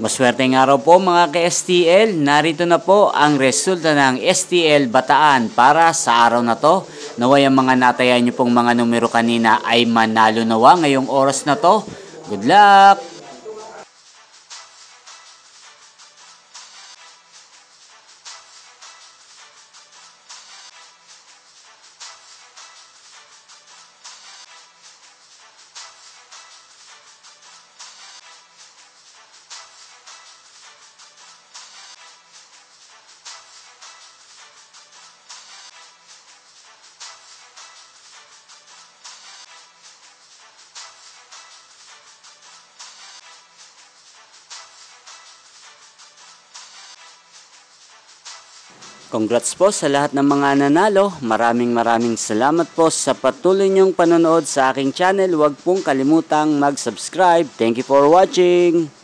Maswerteng araw po mga ka-STL, narito na po ang resulta ng STL Bataan para sa araw na to. Naway ang mga natayan nyo pong mga numero kanina ay manalo nawa ngayong oras na to. Good luck! Congrats po sa lahat ng mga nanalo. Maraming salamat po sa patuloy niyong panonood sa aking channel. Huwag pong kalimutang mag-subscribe. Thank you for watching.